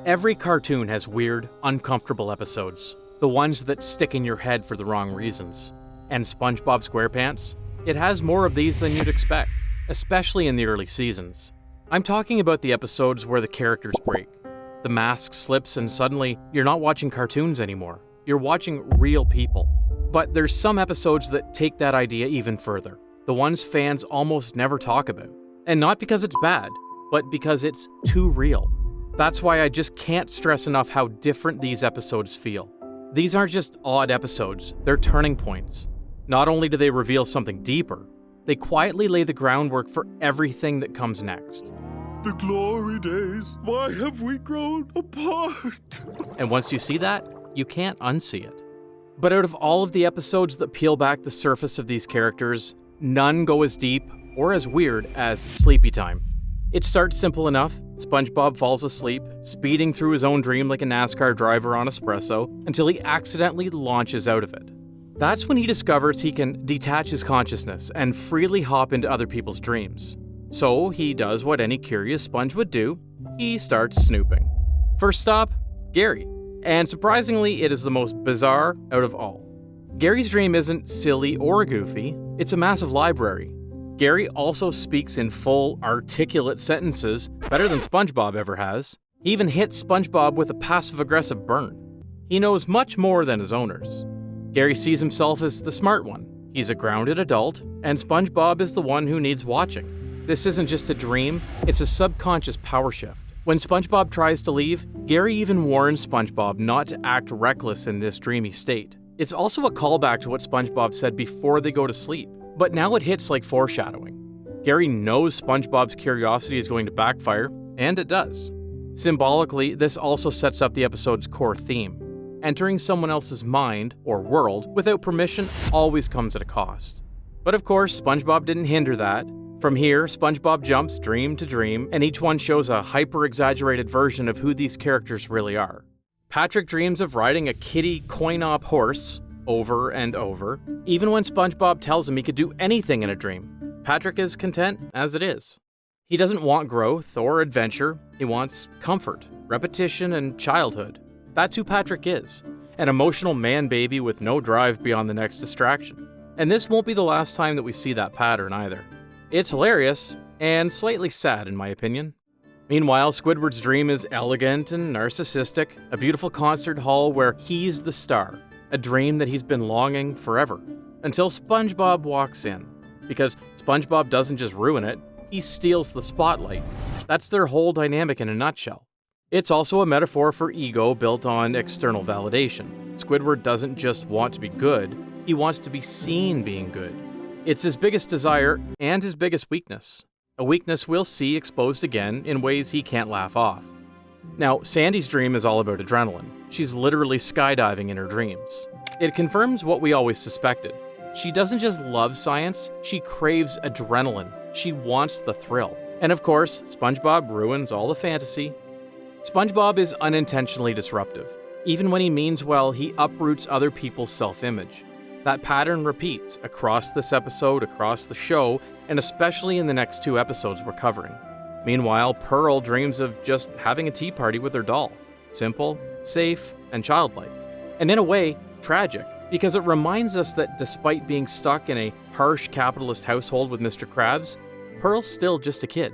Every cartoon has weird, uncomfortable episodes, the ones that stick in your head for the wrong reasons. And SpongeBob SquarePants? It has more of these than you'd expect, especially in the early seasons. I'm talking about the episodes where the characters break. The mask slips and suddenly you're not watching cartoons anymore. You're watching real people. But there's some episodes that take that idea even further. The ones fans almost never talk about. And not because it's bad, but because it's too real. That's why I just can't stress enough how different these episodes feel. These aren't just odd episodes, they're turning points. Not only do they reveal something deeper, they quietly lay the groundwork for everything that comes next. The glory days, why have we grown apart? And once you see that, you can't unsee it. But out of all of the episodes that peel back the surface of these characters, none go as deep or as weird as Sleepy Time. It starts simple enough. SpongeBob falls asleep, speeding through his own dream like a NASCAR driver on espresso, until he accidentally launches out of it. That's when he discovers he can detach his consciousness and freely hop into other people's dreams. So he does what any curious sponge would do. He starts snooping. First stop, Gary. And surprisingly, it is the most bizarre out of all. Gary's dream isn't silly or goofy, it's a massive library. Gary also speaks in full, articulate sentences, better than SpongeBob ever has. He even hits SpongeBob with a passive-aggressive burn. He knows much more than his owners. Gary sees himself as the smart one. He's a grounded adult, and SpongeBob is the one who needs watching. This isn't just a dream, it's a subconscious power shift. When SpongeBob tries to leave, Gary even warns SpongeBob not to act reckless in this dreamy state. It's also a callback to what SpongeBob said before they go to sleep. But now it hits like foreshadowing. Gary knows SpongeBob's curiosity is going to backfire, and it does. Symbolically, this also sets up the episode's core theme. Entering someone else's mind, or world, without permission always comes at a cost. But of course, SpongeBob didn't hinder that. From here, SpongeBob jumps dream to dream, and each one shows a hyper-exaggerated version of who these characters really are. Patrick dreams of riding a kitty coin-op horse, over and over. Even when SpongeBob tells him he could do anything in a dream, Patrick is content as it is. He doesn't want growth or adventure, he wants comfort, repetition, and childhood. That's who Patrick is, an emotional man-baby with no drive beyond the next distraction. And this won't be the last time that we see that pattern either. It's hilarious, and slightly sad in my opinion. Meanwhile, Squidward's dream is elegant and narcissistic, a beautiful concert hall where he's the star. A dream that he's been longing forever, until SpongeBob walks in. Because SpongeBob doesn't just ruin it, he steals the spotlight. That's their whole dynamic in a nutshell. It's also a metaphor for ego built on external validation. Squidward doesn't just want to be good, he wants to be seen being good. It's his biggest desire and his biggest weakness. A weakness we'll see exposed again in ways he can't laugh off. Now, Sandy's dream is all about adrenaline. She's literally skydiving in her dreams. It confirms what we always suspected. She doesn't just love science, she craves adrenaline. She wants the thrill. And of course, SpongeBob ruins all the fantasy. SpongeBob is unintentionally disruptive. Even when he means well, he uproots other people's self-image. That pattern repeats across this episode, across the show, and especially in the next two episodes we're covering. Meanwhile, Pearl dreams of just having a tea party with her doll. Simple, safe, and childlike. And in a way, tragic, because it reminds us that despite being stuck in a harsh capitalist household with Mr. Krabs, Pearl's still just a kid.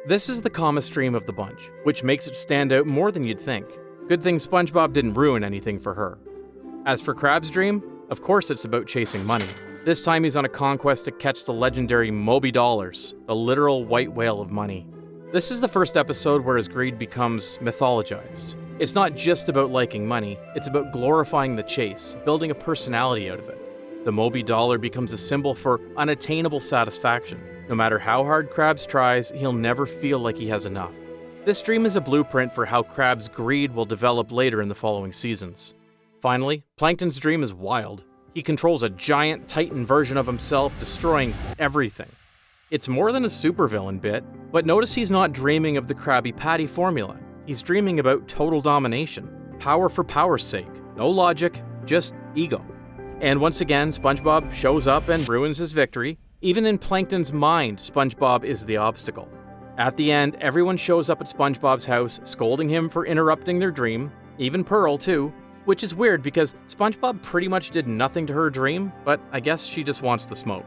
This is the calmest dream of the bunch, which makes it stand out more than you'd think. Good thing SpongeBob didn't ruin anything for her. As for Krabs' dream, of course it's about chasing money. This time he's on a conquest to catch the legendary Moby Dollars, the literal white whale of money. This is the first episode where his greed becomes mythologized. It's not just about liking money, it's about glorifying the chase, building a personality out of it. The Moby Dollar becomes a symbol for unattainable satisfaction. No matter how hard Krabs tries, he'll never feel like he has enough. This dream is a blueprint for how Krabs' greed will develop later in the following seasons. Finally, Plankton's dream is wild. He controls a giant Titan version of himself, destroying everything. It's more than a supervillain bit, but notice he's not dreaming of the Krabby Patty formula. He's dreaming about total domination. Power for power's sake. No logic, just ego. And once again, SpongeBob shows up and ruins his victory. Even in Plankton's mind, SpongeBob is the obstacle. At the end, everyone shows up at SpongeBob's house, scolding him for interrupting their dream, even Pearl too, which is weird because SpongeBob pretty much did nothing to her dream, but I guess she just wants the smoke.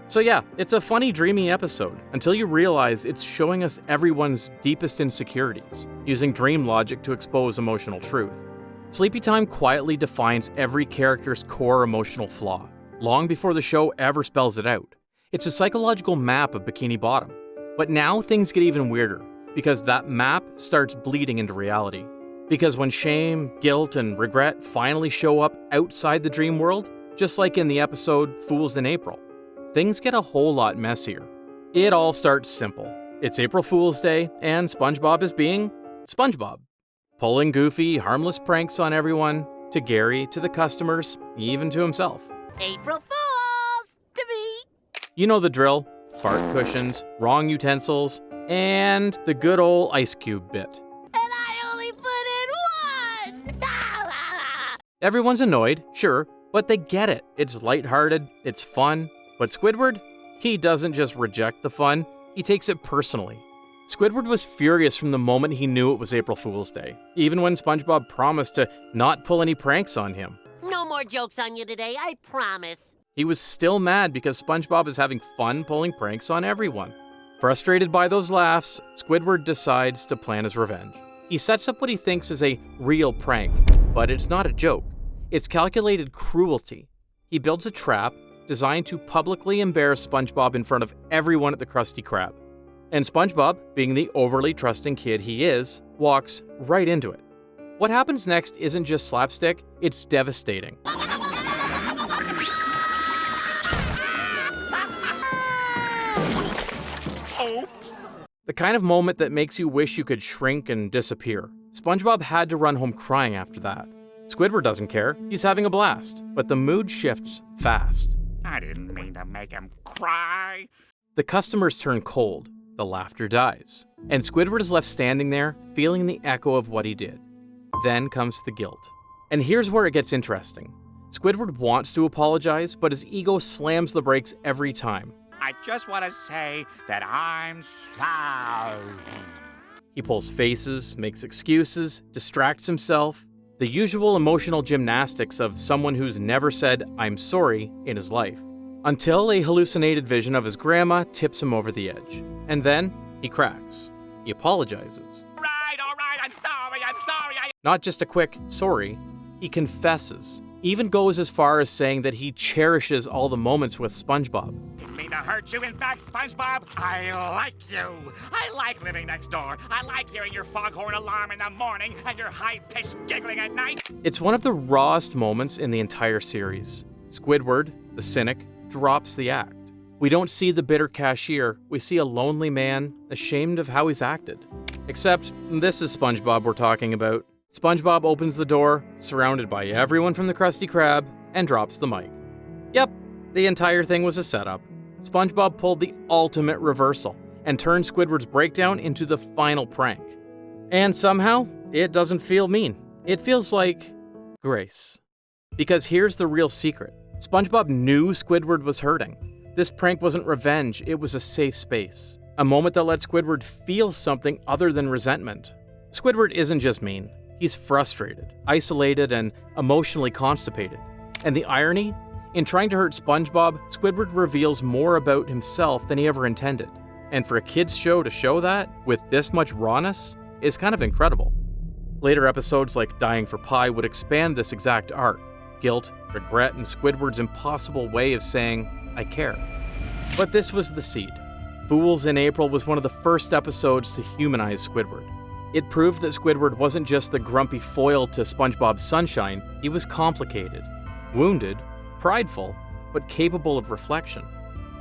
So yeah, it's a funny, dreamy episode, until you realize it's showing us everyone's deepest insecurities, using dream logic to expose emotional truth. Sleepy Time quietly defines every character's core emotional flaw, long before the show ever spells it out. It's a psychological map of Bikini Bottom. But now things get even weirder, because that map starts bleeding into reality. Because when shame, guilt, and regret finally show up outside the dream world, just like in the episode Fools in April, things get a whole lot messier. It all starts simple. It's April Fool's Day, and SpongeBob is being SpongeBob, pulling goofy, harmless pranks on everyone, to Gary, to the customers, even to himself. April Fools! To me! You know the drill. Fart cushions, wrong utensils, and the good old ice cube bit. And I only put in one! Everyone's annoyed, sure, but they get it. It's lighthearted, it's fun. But Squidward? He doesn't just reject the fun, he takes it personally. Squidward was furious from the moment he knew it was April Fool's Day, even when SpongeBob promised to not pull any pranks on him. No more jokes on you today, I promise. He was still mad because SpongeBob is having fun pulling pranks on everyone. Frustrated by those laughs, Squidward decides to plan his revenge. He sets up what he thinks is a real prank, but it's not a joke. It's calculated cruelty. He builds a trap designed to publicly embarrass SpongeBob in front of everyone at the Krusty Krab. And SpongeBob, being the overly trusting kid he is, walks right into it. What happens next isn't just slapstick, it's devastating. Oops. The kind of moment that makes you wish you could shrink and disappear. SpongeBob had to run home crying after that. Squidward doesn't care, he's having a blast, but the mood shifts fast. I didn't mean to make him cry. The customers turn cold, the laughter dies, and Squidward is left standing there, feeling the echo of what he did. Then comes the guilt. And here's where it gets interesting. Squidward wants to apologize, but his ego slams the brakes every time. I just want to say that I'm sorry. He pulls faces, makes excuses, distracts himself. The usual emotional gymnastics of someone who's never said, "I'm sorry," in his life. Until a hallucinated vision of his grandma tips him over the edge. And then, he cracks. He apologizes. All right, I'm sorry. Not just a quick sorry, he confesses. Even goes as far as saying that he cherishes all the moments with SpongeBob. Didn't mean to hurt you. In fact, SpongeBob, I like you. I like living next door. I like hearing your foghorn alarm in the morning and your high-pitched giggling at night. It's one of the rawest moments in the entire series. Squidward, the cynic, drops the act. We don't see the bitter cashier, we see a lonely man, ashamed of how he's acted. Except, this is SpongeBob we're talking about. SpongeBob opens the door, surrounded by everyone from the Krusty Krab, and drops the mic. Yep, the entire thing was a setup. SpongeBob pulled the ultimate reversal, and turned Squidward's breakdown into the final prank. And somehow, it doesn't feel mean. It feels like grace. Because here's the real secret. SpongeBob knew Squidward was hurting. This prank wasn't revenge, it was a safe space. A moment that let Squidward feel something other than resentment. Squidward isn't just mean. He's frustrated, isolated, and emotionally constipated. And the irony? In trying to hurt SpongeBob, Squidward reveals more about himself than he ever intended. And for a kid's show to show that, with this much rawness, is kind of incredible. Later episodes like Dying for Pie would expand this exact arc. Guilt, regret, and Squidward's impossible way of saying, "I care." But this was the seed. Fools in April was one of the first episodes to humanize Squidward. It proved that Squidward wasn't just the grumpy foil to SpongeBob's sunshine, he was complicated, wounded, prideful, but capable of reflection.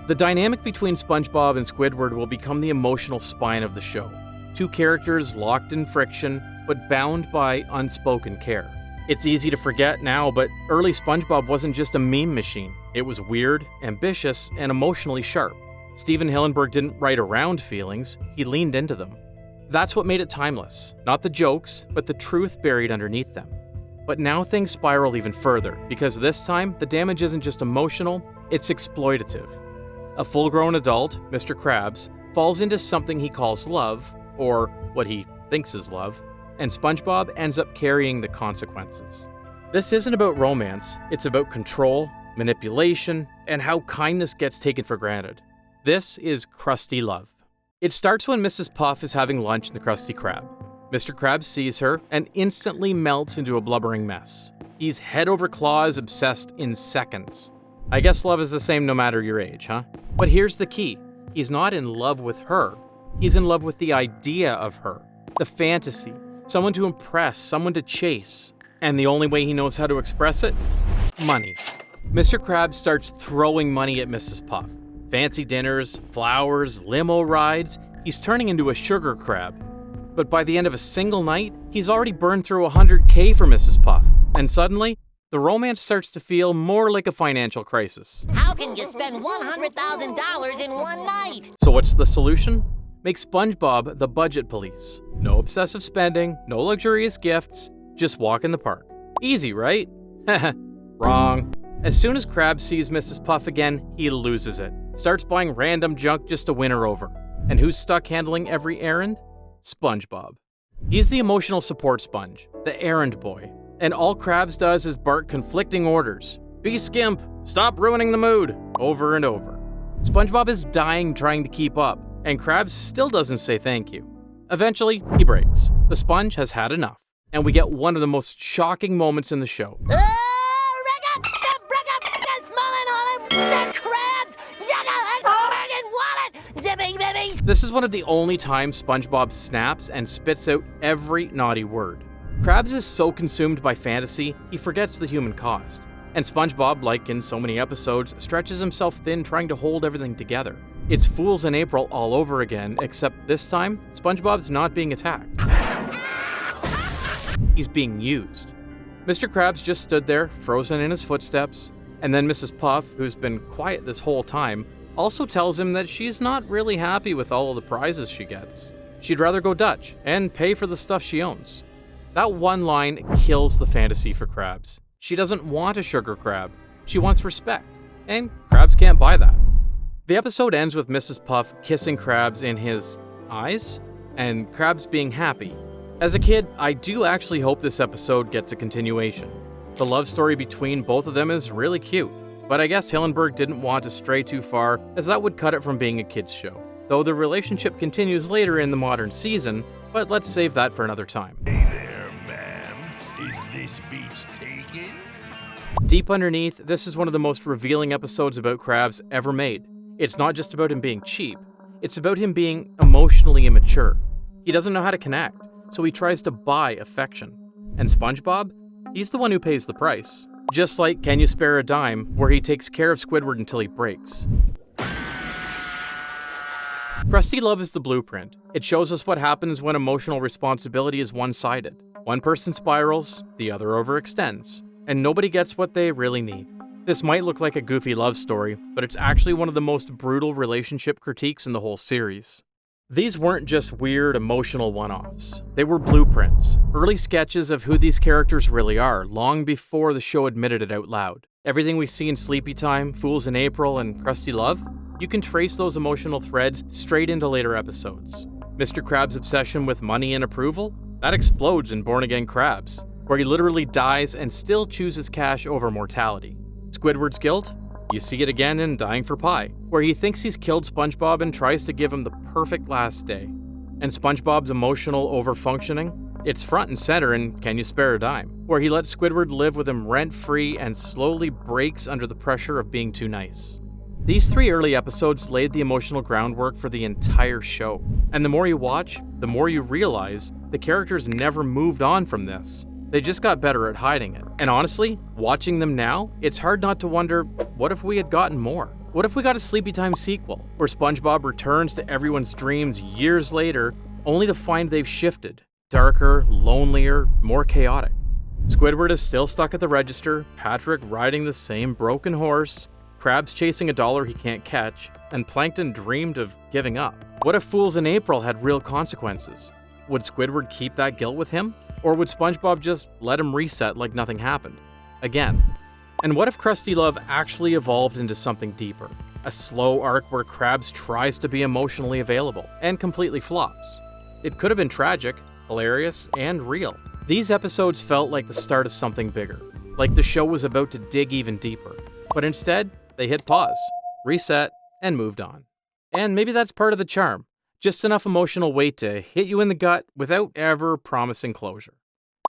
The dynamic between SpongeBob and Squidward will become the emotional spine of the show. Two characters locked in friction, but bound by unspoken care. It's easy to forget now, but early SpongeBob wasn't just a meme machine. It was weird, ambitious, and emotionally sharp. Steven Hillenburg didn't write around feelings, he leaned into them. That's what made it timeless. Not the jokes, but the truth buried underneath them. But now things spiral even further, because this time, the damage isn't just emotional, it's exploitative. A full-grown adult, Mr. Krabs, falls into something he calls love, or what he thinks is love, and SpongeBob ends up carrying the consequences. This isn't about romance, it's about control, manipulation, and how kindness gets taken for granted. This is Crusty love. It starts when Mrs. Puff is having lunch in the Krusty Krab. Mr. Krabs sees her and instantly melts into a blubbering mess. He's head over claws obsessed in seconds. I guess love is the same no matter your age, huh? But here's the key. He's not in love with her. He's in love with the idea of her. The fantasy. Someone to impress, someone to chase. And the only way he knows how to express it? Money. Mr. Krabs starts throwing money at Mrs. Puff. Fancy dinners, flowers, limo rides. He's turning into a sugar crab. But by the end of a single night, he's already burned through $100K for Mrs. Puff. And suddenly, the romance starts to feel more like a financial crisis. How can you spend $100,000 in one night? So what's the solution? Make SpongeBob the budget police. No obsessive spending, no luxurious gifts, just walk in the park. Easy, right? Wrong. As soon as Krabs sees Mrs. Puff again, he loses it. Starts buying random junk just to win her over. And who's stuck handling every errand? SpongeBob. He's the emotional support sponge, the errand boy. And all Krabs does is bark conflicting orders. Be skimp, stop ruining the mood, over and over. SpongeBob is dying trying to keep up, and Krabs still doesn't say thank you. Eventually, he breaks. The sponge has had enough, and we get one of the most shocking moments in the show. This is one of the only times SpongeBob snaps and spits out every naughty word. Krabs is so consumed by fantasy, he forgets the human cost. And SpongeBob, like in so many episodes, stretches himself thin trying to hold everything together. It's Fools in April all over again, except this time, SpongeBob's not being attacked. He's being used. Mr. Krabs just stood there, frozen in his footsteps, and then Mrs. Puff, who's been quiet this whole time, also tells him that she's not really happy with all of the prizes she gets. She'd rather go Dutch and pay for the stuff she owns. That one line kills the fantasy for Krabs. She doesn't want a sugar crab. She wants respect, and Krabs can't buy that. The episode ends with Mrs. Puff kissing Krabs in his eyes, and Krabs being happy. As a kid, I do actually hope this episode gets a continuation. The love story between both of them is really cute, but I guess Hillenburg didn't want to stray too far, as that would cut it from being a kids' show. Though the relationship continues later in the modern season, but let's save that for another time. Hey there, ma'am. Is this beach taken? Deep underneath, this is one of the most revealing episodes about Krabs ever made. It's not just about him being cheap, it's about him being emotionally immature. He doesn't know how to connect, so he tries to buy affection. And SpongeBob? He's the one who pays the price. Just like Can You Spare a Dime, where he takes care of Squidward until he breaks. Crusty love is the blueprint. It shows us what happens when emotional responsibility is one-sided. One person spirals, the other overextends, and nobody gets what they really need. This might look like a goofy love story, but it's actually one of the most brutal relationship critiques in the whole series. These weren't just weird, emotional one-offs. They were blueprints, early sketches of who these characters really are, long before the show admitted it out loud. Everything we see in Sleepy Time, Fools in April, and Crusty Love, you can trace those emotional threads straight into later episodes. Mr. Krabs' obsession with money and approval? That explodes in Born Again Krabs, where he literally dies and still chooses cash over mortality. Squidward's guilt? You see it again in Dying for Pie, where he thinks he's killed SpongeBob and tries to give him the perfect last day. And SpongeBob's emotional overfunctioning? It's front and center in Can You Spare a Dime, where he lets Squidward live with him rent-free and slowly breaks under the pressure of being too nice. These 3 early episodes laid the emotional groundwork for the entire show. And the more you watch, the more you realize the characters never moved on from this. They just got better at hiding it. And honestly, watching them now, it's hard not to wonder, what if we had gotten more? What if we got a Sleepy Time sequel, where SpongeBob returns to everyone's dreams years later, only to find they've shifted? Darker, lonelier, more chaotic. Squidward is still stuck at the register, Patrick riding the same broken horse, Krabs chasing a dollar he can't catch, and Plankton dreamed of giving up. What if Fools in April had real consequences? Would Squidward keep that guilt with him? Or would SpongeBob just let him reset like nothing happened? Again. And what if Crusty Love actually evolved into something deeper? A slow arc where Krabs tries to be emotionally available and completely flops. It could have been tragic, hilarious, and real. These episodes felt like the start of something bigger, like the show was about to dig even deeper. But instead, they hit pause, reset, and moved on. And maybe that's part of the charm. Just enough emotional weight to hit you in the gut without ever promising closure.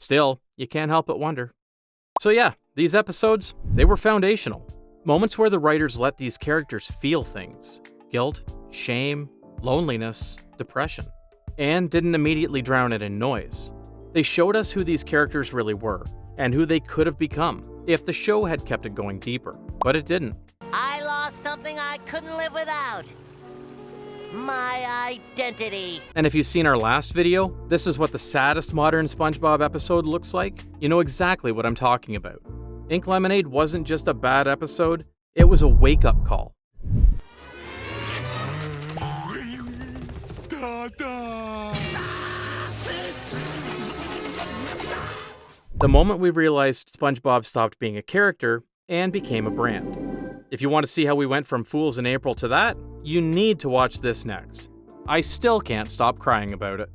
Still, you can't help but wonder. So yeah, these episodes, they were foundational. Moments where the writers let these characters feel things. Guilt, shame, loneliness, depression. And didn't immediately drown it in noise. They showed us who these characters really were, and who they could have become if the show had kept it going deeper. But it didn't. I lost something I couldn't live without. My identity. And if you've seen our last video, this is what the saddest modern SpongeBob episode looks like. You know exactly what I'm talking about. Ink Lemonade wasn't just a bad episode, it was a wake-up call. The moment we realized SpongeBob stopped being a character and became a brand. If you want to see how we went from Fools in April to that, you need to watch this next. I still can't stop crying about it.